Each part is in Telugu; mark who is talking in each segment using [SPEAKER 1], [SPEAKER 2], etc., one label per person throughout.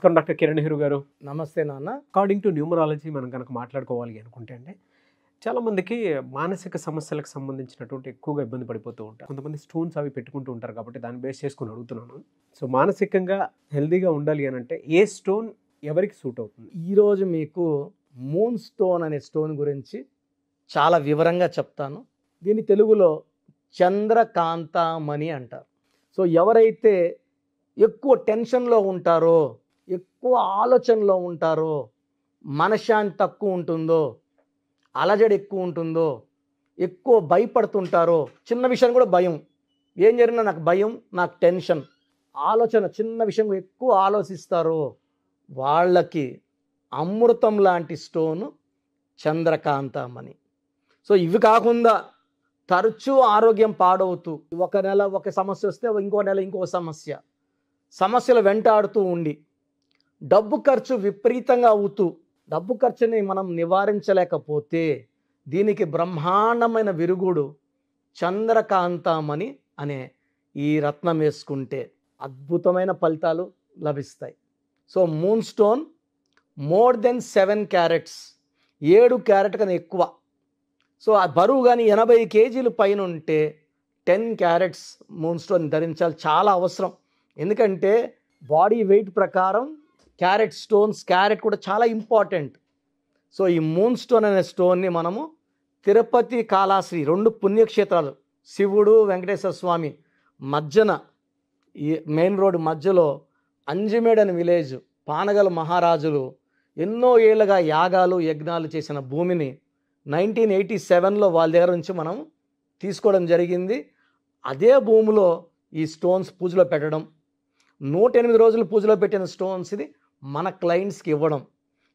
[SPEAKER 1] నమస్కారం డాక్టర్ కిరణ్ నెహ్రూ గారు.
[SPEAKER 2] నమస్తే నాన్న.
[SPEAKER 1] అకార్డింగ్ టు న్యూమరాలజీ మనం కనుక మాట్లాడుకోవాలి అనుకుంటే అండి, చాలామందికి మానసిక సమస్యలకు సంబంధించినటువంటి ఎక్కువగా ఇబ్బంది పడిపోతూ ఉంటారు. కొంతమంది స్టోన్స్ అవి పెట్టుకుంటూ ఉంటారు కాబట్టి దాన్ని బేస్ చేసుకుని అడుగుతున్నాను. సో మానసికంగా హెల్దీగా ఉండాలి అని అంటే ఏ స్టోన్ ఎవరికి సూట్ అవుతుంది?
[SPEAKER 2] ఈరోజు మీకు మూన్ స్టోన్ అనే స్టోన్ గురించి చాలా వివరంగా చెప్తాను. దీని తెలుగులో చంద్రకాంతామణి అంటారు. సో ఎవరైతే ఎక్కువ టెన్షన్లో ఉంటారో, ఎక్కువ ఆలోచనలో ఉంటారో, మనశ్శాంతి తక్కువ ఉంటుందో, అలజడి ఎక్కువ ఉంటుందో, ఎక్కువ భయపడుతుంటారో, చిన్న విషయం కూడా భయం, ఏం జరిగినా నాకు భయం, నాకు టెన్షన్, ఆలోచన చిన్న విషయం ఎక్కువ ఆలోచిస్తారో వాళ్ళకి అమృతం లాంటి స్టోను చంద్రకాంతామణి. సో ఇవి కాకుండా తరచూ ఆరోగ్యం పాడవుతూ, ఒక నెల ఒక సమస్య వస్తే ఇంకో నెల ఇంకో సమస్యలు వెంటాడుతూ ఉండి, డబ్బు ఖర్చు విపరీతంగా అవుతూ, డబ్బు ఖర్చుని మనం నివారించలేకపోతే దీనికి బ్రహ్మాండమైన విరుగుడు చంద్రకాంతామణి అనే ఈ రత్నం వేసుకుంటే అద్భుతమైన ఫలితాలు లభిస్తాయి. So moon stone more than 7 carats, 7 carat కన్నా ఎక్కువ. సో ఆ బరువు కానీ 80 కేజీలు పైన ఉంటే 10 క్యారెట్స్ మూన్ స్టోన్ ధరించాలి, చాలా అవసరం. ఎందుకంటే బాడీ వెయిట్ ప్రకారం క్యారెట్ కూడా చాలా ఇంపార్టెంట్. సో ఈ మూన్ స్టోన్ అనే స్టోన్ని మనము తిరుపతి కాళహస్తి 2 పుణ్యక్షేత్రాలు, శివుడు వెంకటేశ్వర స్వామి మధ్యన, ఈ మెయిన్ రోడ్ మధ్యలో అంజిమేడ్ అనే విలేజ్, పానగల్ మహారాజులు ఎన్నో ఏళ్ళుగా యాగాలు యజ్ఞాలు చేసిన భూమిని 1987లో వాళ్ళ దగ్గర నుంచి మనం తీసుకోవడం జరిగింది. అదే భూమిలో ఈ స్టోన్స్ పూజలో పెట్టడం, 108 రోజులు పూజలో పెట్టిన స్టోన్స్ ఇది మన క్లయింట్స్కి ఇవ్వడం.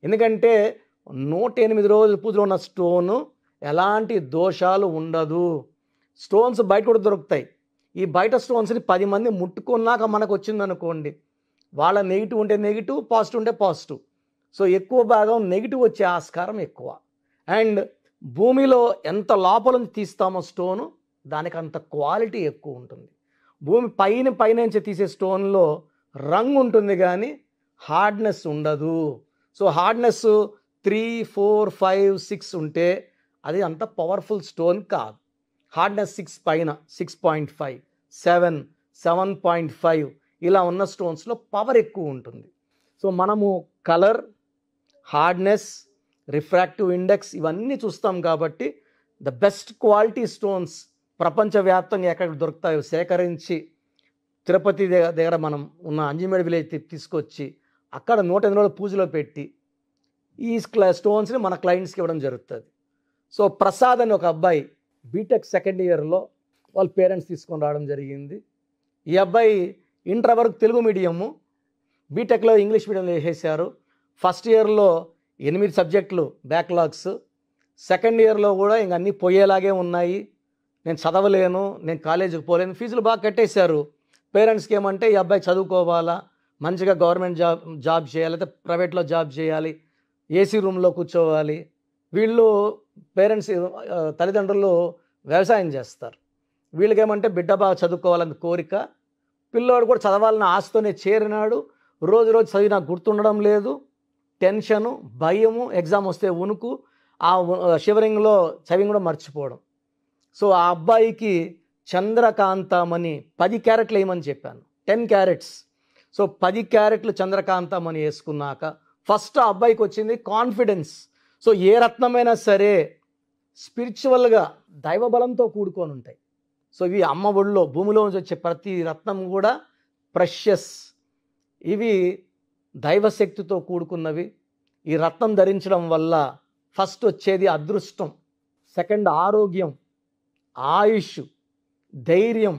[SPEAKER 2] ఎందుకంటే 108 రోజులు పూజలో ఉన్న స్టోను ఎలాంటి దోషాలు ఉండదు. స్టోన్స్ బయట కూడా దొరుకుతాయి. ఈ బయట స్టోన్స్ని 10 మంది ముట్టుకున్నాక మనకు వచ్చిందనుకోండి, వాళ్ళ నెగిటివ్ ఉంటే నెగిటివ్, పాజిటివ్ ఉంటే పాజిటివ్. సో ఎక్కువ భాగం నెగిటివ్ వచ్చే ఆస్కారం ఎక్కువ. అండ్ భూమిలో ఎంత లోపల నుంచి తీస్తామో స్టోను, దానికి అంత క్వాలిటీ ఎక్కువ ఉంటుంది. భూమి పైనుంచి తీసే స్టోన్లో రంగు ఉంటుంది కానీ హార్డ్నెస్ ఉండదు. సో హార్డ్నెస్ 3, 4, 5, 6 ఉంటే అది అంత పవర్ఫుల్ స్టోన్ కాదు. హార్డ్నెస్ 6 పైన 6.5, 7, 7.5 ఇలా ఉన్న స్టోన్స్లో పవర్ ఎక్కువ ఉంటుంది. సో మనము కలర్, హార్డ్నెస్, రిఫ్రాక్టివ్ ఇండెక్స్ ఇవన్నీ చూస్తాం కాబట్టి ద బెస్ట్ క్వాలిటీ స్టోన్స్ ప్రపంచవ్యాప్తంగా ఎక్కడ దొరుకుతాయో సేకరించి తిరుపతి దగ్గర మనం ఉన్న అంజిమేడ్ విలేజ్ తీసుకొచ్చి అక్కడ 108 రోజుల పూజలో పెట్టి ఈ స్టోన్స్ని మన క్లయింట్స్కి ఇవ్వడం జరుగుతుంది. సో ప్రసాద్ అని ఒక అబ్బాయి బీటెక్ సెకండ్ ఇయర్లో వాళ్ళ పేరెంట్స్ తీసుకొని రావడం జరిగింది. ఈ అబ్బాయి ఇంటర్ వరకు తెలుగు మీడియము, బీటెక్లో ఇంగ్లీష్ మీడియంలో వేసేసారు. ఫస్ట్ ఇయర్లో 8 సబ్జెక్టులు బ్యాక్లాగ్స్, సెకండ్ ఇయర్లో కూడా ఇంక అన్నీ పోయేలాగే ఉన్నాయి, నేను చదవలేను, నేను కాలేజీకి పోలేను, ఫీజులు బాగా కట్టేశారు. పేరెంట్స్కి ఏమంటే ఈ అబ్బాయి చదువుకోవాలా, మంచిగా గవర్నమెంట్ జాబ్ చేయాలి, లేకపోతే ప్రైవేట్లో జాబ్ చేయాలి, ఏసీ రూమ్లో కూర్చోవాలి. వీళ్ళు పేరెంట్స్ తల్లిదండ్రులు వ్యవసాయం చేస్తారు. వీళ్ళకేమంటే బిడ్డ బాగా చదువుకోవాలని కోరిక, పిల్లోడు కూడా చదవాలని ఆశతోనే చేరినాడు. రోజు చదివి నాకు గుర్తుండడం లేదు, టెన్షను, భయము, ఎగ్జామ్ వస్తే ఉనుకు, ఆ షివరింగ్లో చదివి కూడా మర్చిపోవడం. సో ఆ అబ్బాయికి చంద్రకాంతామణి 10 క్యారెట్లు వేయమని చెప్పాను, 10 క్యారెట్స్. సో 10 క్యారెట్లు చంద్రకాంతామణి వేసుకున్నాక ఫస్ట్ ఆ అబ్బాయికి వచ్చింది కాన్ఫిడెన్స్. సో ఏ రత్నమైనా సరే స్పిరిచువల్గా దైవబలంతో కూడుకొని ఉంటాయి. సో ఇవి అమ్మ ఒడిలో భూమిలో నుంచి వచ్చే ప్రతి రత్నం కూడా ప్రెషస్, ఇవి దైవశక్తితో కూడుకున్నవి. ఈ రత్నం ధరించడం వల్ల ఫస్ట్ వచ్చేది అదృష్టం, సెకండ్ ఆరోగ్యం, ఆయుష్, ధైర్యం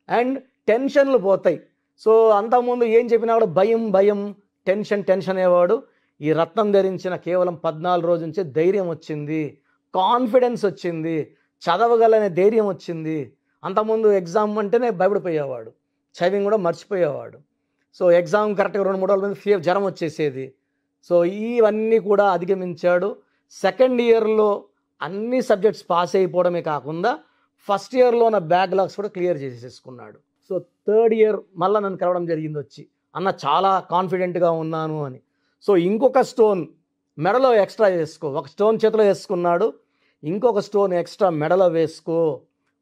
[SPEAKER 2] అండ్ టెన్షన్లు పోతాయి. సో అంతకుముందు ఏం చెప్పినా కూడా భయం, టెన్షన్ అయ్యేవాడు. ఈ రత్నం ధరించిన కేవలం 14 రోజుల నుంచే ధైర్యం వచ్చింది, కాన్ఫిడెన్స్ వచ్చింది, చదవగలనే ధైర్యం వచ్చింది. అంతకుముందు ఎగ్జామ్ అంటేనే భయపడిపోయేవాడు, చదివింగ్ కూడా మర్చిపోయేవాడు. సో ఎగ్జామ్ కరెక్ట్గా 2-3 రోజుల ముందు జ్వరం వచ్చేసేది. సో ఇవన్నీ కూడా అధిగమించాడు. సెకండ్ ఇయర్లో అన్ని సబ్జెక్ట్స్ పాస్ అయిపోవడమే కాకుండా ఫస్ట్ ఇయర్లో ఉన్న బ్యాక్లాగ్స్ కూడా క్లియర్ చేసేసుకున్నాడు. సో థర్డ్ ఇయర్ మళ్ళీ నన్ను కలవడం జరిగింది వచ్చి, అన్న చాలా కాన్ఫిడెంట్గా ఉన్నాను అని. సో ఇంకొక స్టోన్ మెడలో ఎక్స్ట్రా వేసుకో. ఒక స్టోన్ చేతిలో వేసుకున్నాడు, ఇంకొక స్టోన్ ఎక్స్ట్రా మెడలో వేసుకో.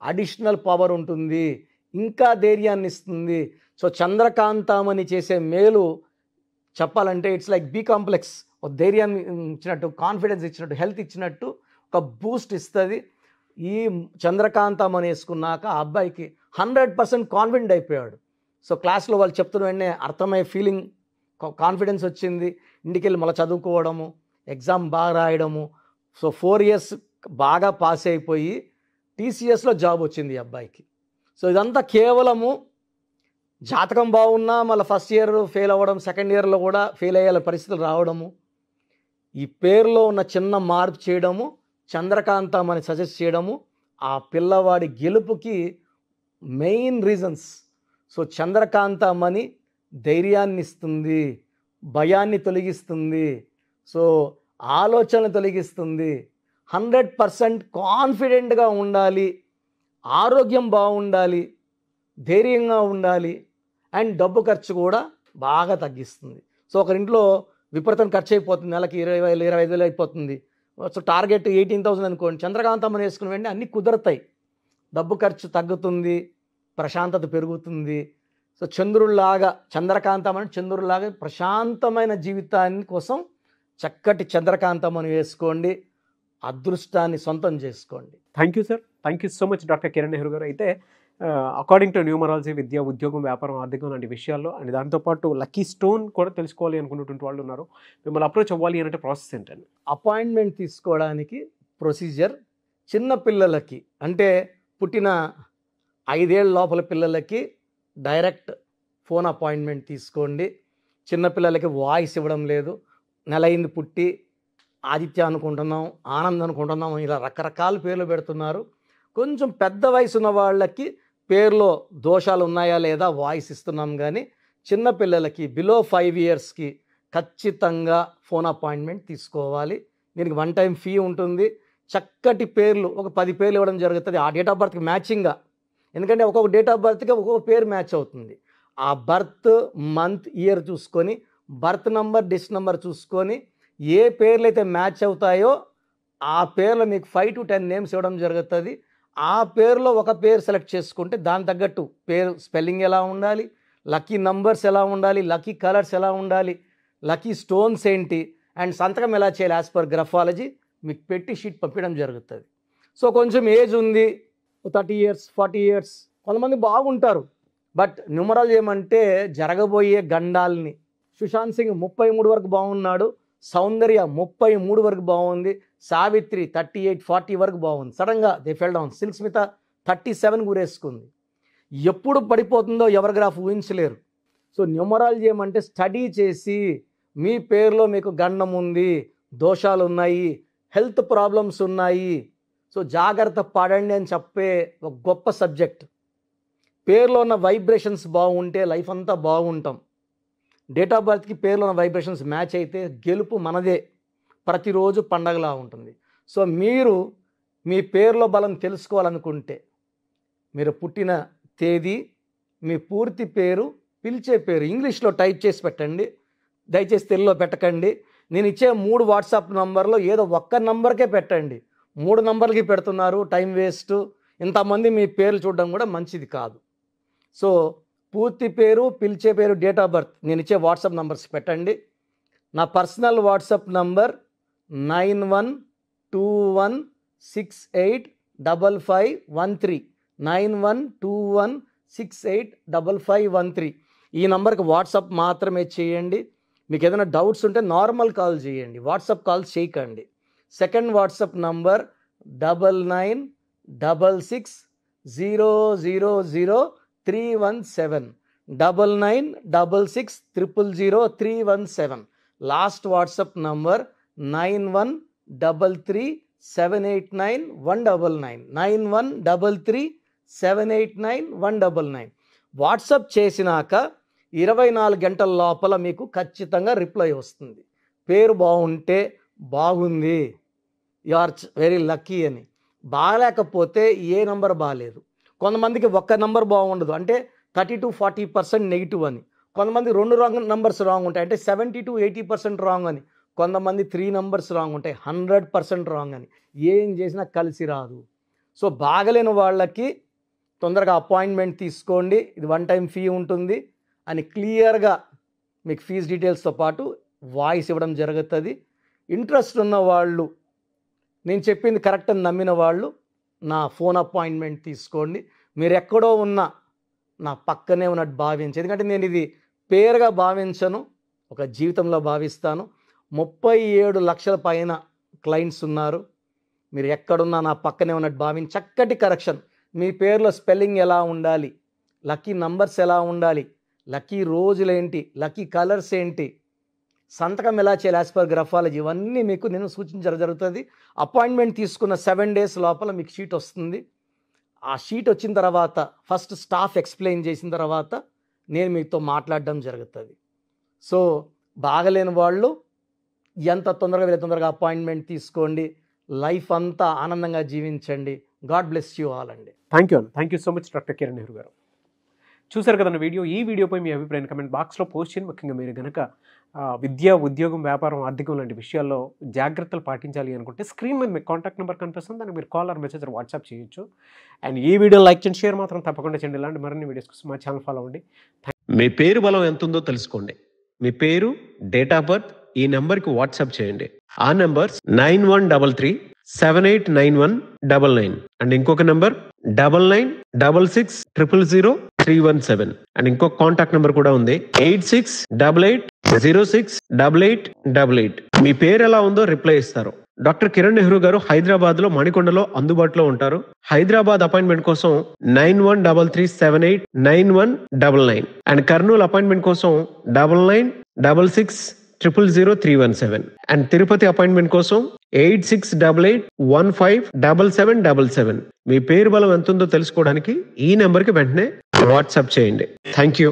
[SPEAKER 2] అడిషనల్ పవర్ ఉంటుంది, ఇంకా ధైర్యాన్ని ఇస్తుంది. సో చంద్రకాంతమని చేసే మేలు చెప్పాలంటే ఇట్స్ లైక్ బి కాంప్లెక్స్. ఒక ధైర్యాన్ని ఇచ్చినట్టు, కాన్ఫిడెన్స్ ఇచ్చినట్టు, హెల్త్ ఇచ్చినట్టు ఒక బూస్ట్ ఇస్తుంది. ఈ చంద్రకాంతమని వేసుకున్నాక ఆ అబ్బాయికి 100% కాన్ఫిడెంట్ అయిపోయాడు. సో క్లాస్లో వాళ్ళు చెప్తున్న వెంటనే అర్థమయ్యే ఫీలింగ్, కాన్ఫిడెన్స్ వచ్చింది. ఇంటికి వెళ్ళి మళ్ళీ చదువుకోవడము, ఎగ్జామ్ బాగా రాయడము. సో 4 years బాగా పాస్ అయిపోయి టీసీఎస్లో జాబ్ వచ్చింది ఈ అబ్బాయికి. సో ఇదంతా కేవలము జాతకం బాగున్నా మళ్ళీ ఫస్ట్ ఇయర్ ఫెయిల్ అవ్వడం, సెకండ్ ఇయర్లో కూడా ఫెయిల్ అయ్యే పరిస్థితులు రావడము, ఈ పేరులో ఉన్న చిన్న మార్పు చేయడము, చంద్రకాంతం అని సజెస్ట్ చేయడము ఆ పిల్లవాడి గెలుపుకి మెయిన్ రీజన్స్. సో చంద్రకాంతం అని ధైర్యాన్ని ఇస్తుంది, భయాన్ని తొలగిస్తుంది, సో ఆలోచనలు తొలగిస్తుంది. 100% కాన్ఫిడెంట్గా ఉండాలి, ఆరోగ్యం బాగుండాలి, ధైర్యంగా ఉండాలి, అండ్ డబ్బు ఖర్చు కూడా బాగా తగ్గిస్తుంది. సో ఒకరింట్లో విపరీతం ఖర్చు అయిపోతుంది, నెలకి 20,000 25,000 అయిపోతుంది. సో టార్గెట్ 18,000 అనుకోండి, చంద్రకాంతం అని వేసుకుని వెంటనే అన్నీ కుదురుతాయి. డబ్బు ఖర్చు తగ్గుతుంది, ప్రశాంతత పెరుగుతుంది. సో చంద్రుల్లాగా, చంద్రకాంతం అని చంద్రుల్లాగా ప్రశాంతమైన జీవితాన్ని కోసం చక్కటి చంద్రకాంతం అని వేసుకోండి, అదృష్టాన్ని సొంతం చేసుకోండి.
[SPEAKER 1] Thank you sir, thank you so much doctor Kiran Nehru గారు. అయితే అకార్డింగ్ టు న్యూమరాలజీ, విద్య, ఉద్యోగం, వ్యాపారం, ఆర్థికం లాంటి విషయాల్లో అండ్ దాంతోపాటు లక్కీ స్టోన్ కూడా తెలుసుకోవాలి అనుకున్నటువంటి వాళ్ళు ఉన్నారు. మిమ్మల్ని అప్రోచ్ అవ్వాలి అంటే ప్రాసెస్ ఏంటండి?
[SPEAKER 2] అపాయింట్మెంట్ తీసుకోవడానికి ప్రొసీజర్ చిన్న పిల్లలకి, అంటే పుట్టిన 5 ఏళ్ళ లోపల పిల్లలకి డైరెక్ట్ ఫోన్ అపాయింట్మెంట్ తీసుకోండి. చిన్నపిల్లలకి వాయిస్ ఇవ్వడం లేదు. నెల అయింది పుట్టి, ఆదిత్య అనుకుంటున్నాం, ఆనంద్ అనుకుంటున్నాం, ఇలా రకరకాల పేర్లు పెడుతున్నారు. కొంచెం పెద్ద వయసు ఉన్న వాళ్ళకి పేర్లో దోషాలు ఉన్నాయా లేదా వాయిస్ ఇస్తున్నాం, కానీ చిన్నపిల్లలకి బిలో 5 yearsకి ఖచ్చితంగా ఫోన్ అపాయింట్మెంట్ తీసుకోవాలి. దీనికి 1 time ఫీ ఉంటుంది. చక్కటి పేర్లు ఒక 10 పేర్లు ఇవ్వడం జరుగుతుంది, ఆ డేట్ ఆఫ్ బర్త్కి మ్యాచింగ్గా. ఎందుకంటే ఒక్కొక్క డేట్ ఆఫ్ బర్త్కి ఒక్కొక్క పేరు మ్యాచ్ అవుతుంది. ఆ బర్త్, మంత్, ఇయర్ చూసుకొని, బర్త్ నంబర్, డిస్ నెంబర్ చూసుకొని ఏ పేర్లు అయితే మ్యాచ్ అవుతాయో ఆ పేర్లు మీకు 5 to 10 నేమ్స్ ఇవ్వడం జరుగుతుంది. ఆ పేరులో ఒక పేరు సెలెక్ట్ చేసుకుంటే దాని తగ్గట్టు పేరు స్పెల్లింగ్ ఎలా ఉండాలి, లక్కీ నంబర్స్ ఎలా ఉండాలి, లక్కీ కలర్స్ ఎలా ఉండాలి, లక్కీ స్టోన్స్ ఏంటి, అండ్ సంతకం ఎలా చేయాలి యాజ్ పర్ గ్రఫాలజీ మీకు పెట్టి షీట్ పంపించడం జరుగుతుంది. సో కొంచెం ఏజ్ ఉంది, 30 years 40 years కొంతమంది బాగుంటారు, బట్ న్యూమరాలజీ ఏమంటే జరగబోయే గండాల్ని. సుశాంత్ సింగ్ 33 వరకు బాగున్నాడు, సౌందర్య 33 వరకు బాగుంది, సావిత్రి 38 40 వరకు బాగుంది. సడన్గా they fell down. Silk Smitha 37 గురేసుకుంది. ఎప్పుడు పడిపోతుందో ఎవరి గ్రాఫ్ ఊహించలేరు. సో న్యూమరాలజీ ఏమంటే స్టడీ చేసి మీ పేరులో మీకు గండం ఉంది, దోషాలు ఉన్నాయి, హెల్త్ ప్రాబ్లమ్స్ ఉన్నాయి, సో జాగ్రత్త పడండి అని చెప్పే ఒక గొప్ప సబ్జెక్ట్. పేరులో ఉన్న వైబ్రేషన్స్ బాగుంటే లైఫ్ అంతా బాగుంటాం. డేట్ ఆఫ్ బర్త్కి పేరులో ఉన్న వైబ్రేషన్స్ మ్యాచ్ అయితే గెలుపు మనదే, ప్రతిరోజు పండగలా ఉంటుంది. సో మీరు మీ పేరులో బలం తెలుసుకోవాలనుకుంటే మీరు పుట్టిన తేదీ, మీ పూర్తి పేరు, పిలిచే పేరు ఇంగ్లీష్లో టైప్ చేసి పెట్టండి, దయచేసి తెలుగులో పెట్టకండి. నేను ఇచ్చే 3 WhatsApp నంబర్లో ఏదో ఒక్క నంబర్కే పెట్టండి. 3 నంబర్లకి పెడుతున్నారు, టైం వేస్ట్. ఇంతమంది మీ పేర్లు చూడడం కూడా మంచిది కాదు. సో పూర్తి పేరు, పిలిచే పేరు, డేట్ ఆఫ్ బర్త్ నేను ఇచ్చే వాట్సాప్ నంబర్స్ పెట్టండి. నా పర్సనల్ వాట్సాప్ నంబర్ 9121685513 9121685513. ఈ నంబర్కి వాట్సాప్ మాత్రమే చేయండి. మీకు ఏదైనా డౌట్స్ ఉంటే నార్మల్ కాల్ చేయండి, వాట్సాప్ కాల్స్ చేయకండి. Second WhatsApp number 9966000317 9966000317. Last WhatsApp number 9133789199 9133789199. WhatsApp చేసినాక 24 గంటల లోపల మీకు ఖచ్చితంగా రిప్లై వస్తుంది. పేరు బాగుంటే బాగుంది, యు ఆర్ వెరీ లక్కీ అని. బాగాలేకపోతే ఏ నంబర్ బాగాలేదు. కొంతమందికి ఒక్క నంబర్ బాగుండదు, అంటే 30 to 40% నెగిటివ్ అని. కొంతమంది 2 నంబర్స్ రాంగ్ ఉంటాయి, అంటే 70 to 80% రాంగ్ అని. కొంతమంది 3 నంబర్స్ రాంగ్ ఉంటాయి, 100% రాంగ్ అని. ఏం చేసినా కలిసి రాదు. సో బాగలేని వాళ్ళకి తొందరగా అపాయింట్మెంట్ తీసుకోండి, ఇది 1 టైం ఫీ ఉంటుంది అని క్లియర్గా మీకు ఫీజు డీటెయిల్స్తో పాటు వాయిస్ ఇవ్వడం జరుగుతుంది. ఇంట్రెస్ట్ ఉన్న వాళ్ళు, నేను చెప్పింది కరెక్ట్ అని నమ్మిన వాళ్ళు నా ఫోన్ అపాయింట్మెంట్ తీసుకోండి. మీరు ఎక్కడో ఉన్నా నా పక్కనే ఉన్నట్టు భావించి, ఎందుకంటే నేను ఇది పేరుగా భావించను, ఒక జీవితంలో భావిస్తాను. 37 లక్షల పైన క్లయింట్స్ ఉన్నారు. మీరు ఎక్కడున్నా నా పక్కనే ఉన్నట్టు భావించి చక్కటి కరెక్షన్, మీ పేరులో స్పెల్లింగ్ ఎలా ఉండాలి, లక్కీ నంబర్స్ ఎలా ఉండాలి, లక్కీ రోజులేంటి, లక్కీ కలర్స్ ఏంటి, సంతకం ఎలా చేయాలి యాజ్ పర్ గ్రఫాలజీ, ఇవన్నీ మీకు నేను సూచించడం జరుగుతుంది. అపాయింట్మెంట్ తీసుకున్న 7 days లోపల మీకు షీట్ వస్తుంది. ఆ షీట్ వచ్చిన తర్వాత ఫస్ట్ స్టాఫ్ ఎక్స్ప్లెయిన్ చేసిన తర్వాత నేను మీతో మాట్లాడడం జరుగుతుంది. సో బాగలేని వాళ్ళు ఎంత తొందరగా వీళ్ళ తొందరగా అపాయింట్మెంట్ తీసుకోండి, లైఫ్ అంతా ఆనందంగా జీవించండి. గాడ్ బ్లెస్ యూ ఆల్ అండి.
[SPEAKER 1] Thank you so much doctor Kiran Nehru గారు. చూసారు కదన్న వీడియో. ఈ వీడియోపై మీ అభిప్రాయం కమెంట్ బాక్స్లో పోస్ట్ చేయండి. ముఖ్యంగా మీరు కనుక విద్య, ఉద్యోగం, వ్యాపారం, ఆర్థికం లాంటి విషయాల్లో జాగ్రత్తలు పాటించాలి అనుకుంటే స్క్రీన్ మీద మీకు కాంటాక్ట్ నెంబర్ కనిపిస్తుంది, దానికి మీరు కాల్ ఆర్ మెసేజ్ వాట్సాప్ చేయొచ్చు. అండ్ ఈ వీడియో లైక్ చేయండి, షేర్ మాత్రం తప్పకుండా చేయండి. ఇలాంటి మరిన్ని వీడియోస్ కోసం మా ఛానల్ ఫాలో అవ్వండి. మీ పేరు బలం ఎంత ఉందో తెలుసుకోండి. మీ పేరు, డేట్ ఆఫ్ బర్త్ ఈ నెంబర్కి వాట్సాప్ చేయండి. ఆ నెంబర్ 9133789199 అండ్ ఇంకొక నెంబర్ 9966000317 అండ్ ఇంకొక కాంటాక్ట్ నెంబర్ కూడా ఉంది 8688068888. మీ పేరు ఎలా ఉందో రిప్లై ఇస్తారు. డాక్టర్ కిరణ్ నెహ్రూ గారు హైదరాబాద్ లో మణికొండలో అందుబాటులో ఉంటారు. హైదరాబాద్ అపాయింట్మెంట్ కోసం 9133789199 అండ్ కర్నూలు అపాయింట్మెంట్ కోసం 9966000317 అండ్ తిరుపతి అపాయింట్మెంట్ కోసం 8688157777. మీ పేరు బలం ఎంత ఉందో తెలుసుకోవడానికి ఈ నెంబర్కి వెంటనే వాట్సాప్ చేయండి. Thank you.